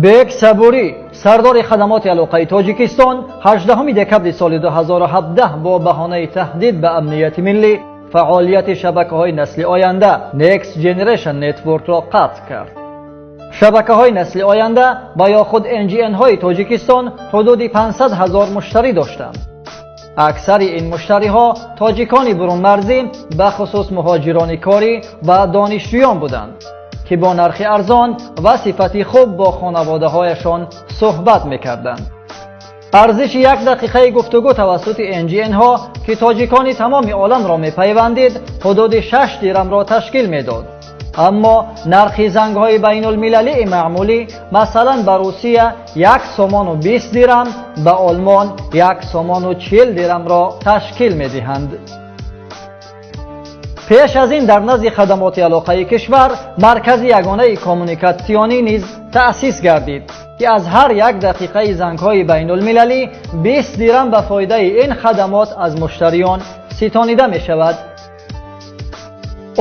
бек сабури сардори хадамоти алоқаи тоҷикистон 18 декабри соли 2017 бо баҳонаи таҳдид ба амнияти миллӣ фаъолияти шабакаҳои насли оянда Next Generation Network-ро қатъ кард. шабакаҳои насли оянда ба ё худ NGN-ҳои тоҷикистон ҳудуди 500,000 муштарӣ доштанд. аксари ин муштариҳо тоҷикони бурунмарзӣ ба хусус муҳоҷирони корӣ ва донишҷӯён буданд ки бо нархи арзон ва сифати хуб бо хонаводаҳояшон суҳбат мекарданд. арзиши 1 дақиқаи гуфтугӯ тавассути NGN-ҳо ки тоҷикони тамоми оламро мепайвандид ҳудуди 6 дирҳамро ташкил медод. аммо нархи зангҳои байнулмилалии маъмулӣ масалан ба Русия 1 сомону 20 дирҳам, ба Олмон 1 сомону 40 дирҳамро ташкил медиҳанд. пеш аз ин дар назди хадамоти алоқаи кишвар маркази ягонаи коммуникатсионӣ низ таъсис гардид ки аз ҳар 1 дақиқаи зангҳои байнулмилалӣ 20 дирҳам ба фоидаи ин хадамот аз муштариён ситонида мешавад.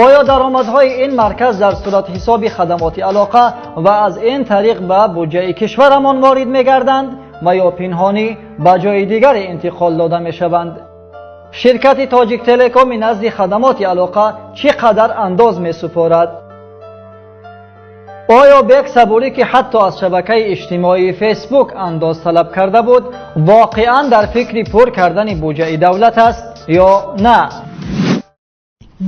оё даромадҳои ин марказ дар суратҳисоби хадамоти алоқа ва аз ин тариқ ба буҷаи кишварамон ворид мегарданд ва ё пинҳонӣ ба ҷои дигаре интиқол дода мешаванд? ширкати Тоҷик Телекоми назди хадамоти алоқа чӣ қадар андоз месупорад? оё бек сабурӣ ки ҳатто аз шабакаи иҷтимоии Facebook андоз талаб карда буд, воқеан дар фикри пур кардани буҷаи давлат аст ё на?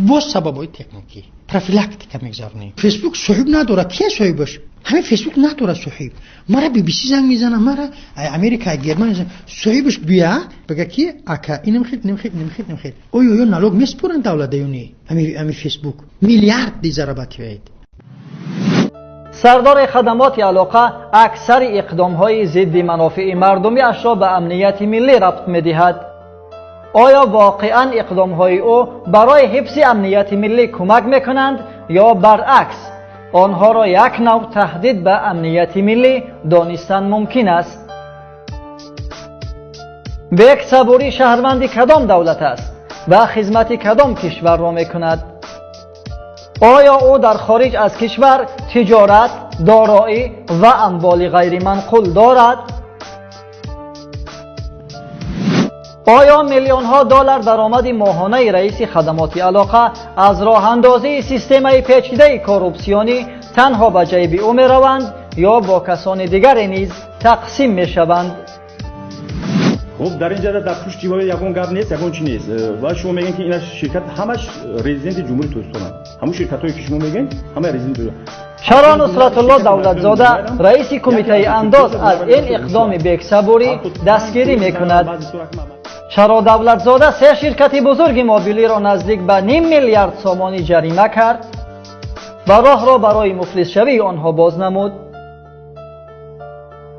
бо сабабҳои техникӣ профилактика мегзаронем. фейсбук соҳиб надорад, ки соҳибаш? ҳамин фейсбук надорад соҳиб. мара BBC занг мезанам, мара Америка, Германия соҳибаш бия бага ки ака инам хит. оё налог меспуранд давлада ё не? ҳамин фейсбук миллиарди зарабати ваид. сардори хадамоти алоқа аксари иқдомҳои зидди манофии мардумиашро ба амнияти миллӣ рабт медиҳад. оё воқеан иқдомҳои ӯ барои ҳифзи амнияти миллӣ кӯмак мекунанд ё баръакс онҳоро як нав таҳдид ба амнияти миллӣ донистан мумкин аст? бек сабурӣ шаҳрванди кадом давлат аст ва хизмати кадом кишварро мекунад? оё ӯ дар хориҷ аз кишвар тиҷорат, дороӣ ва амволи ғайриманқул дорад? оё миллионҳо доллар даромади моҳонаи раиси хадамоти алоқа аз роҳандозии системаи печидаи коррупсионӣ танҳо ба ҷайби ӯ мераванд ё бо касони дигаре низ тақсим мешаванд? خب در این جهت در توش دیوار یگان گپ نیست، یگان چی نیست. و شما میگن که این شرکت همش رزیدنت جمهوری توسطه. همون شرکتایی که شما میگن همه رزیدنت. چرا نصرتالله دولتزاده رئیس کمیته انداز از این اقدام بک صبوری دستگیری میکند؟ چرا دولتزاده 3 شرکت بزرگ موبیلی را نزدیک به 0.5 میلیارد سومانی جریمه کرد و راه را برای مفلس شوی آنها باز نمود؟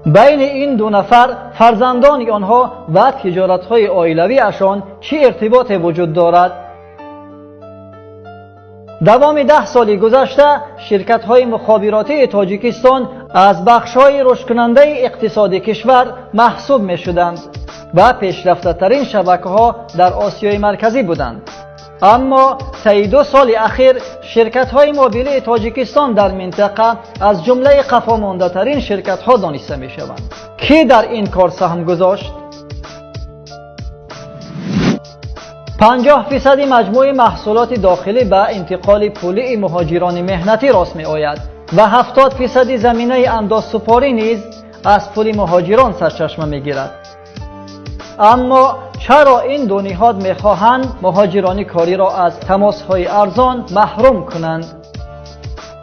بین این دو نفر فرزندان آنها و تجارت‌های عائلوی اشان چه ارتباط وجود دارد؟ دوام 10 سال گذشته شرکت‌های مخابراتی تاجیکستان از بخش‌های رشد کننده اقتصاد کشور محسوب می‌شدند و پیشرفته‌ترین شبکه‌ها در آسیای مرکزی بودند. اما طی 2 سال اخیر شرکت‌های موبیلی تاجیکستان در منطقه از جمله قفامانده‌ترین شرکت‌ها دانسته می‌شوند. کی در این کار سهم گذاشت؟ 50% مجموع محصولات داخلی به انتقال پولی مهاجران مهنتی راست می‌آید و 70% زمینه اندازسپاری نیز از پول مهاجران سرچشمه می‌گیرد. اما چرا این دو نهاد می‌خواهند مهاجران کاری را از تماس‌های ارزان محروم کنند؟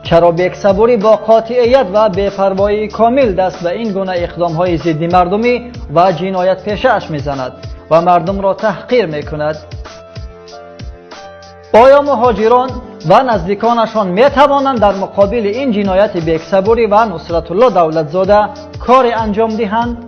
چرا بک صبوری با قاطعیت و بی‌پروایی کامل دست به این گونه اقدام‌های ضد مردمی و جنایت پیشه‌اش می‌زند و مردم را تحقیر می‌کند؟ آیا مهاجران و نزدیکانشان می‌توانند در مقابل این جنایت بک صبوری و نصرتالله دولتزاده کار انجام دهند؟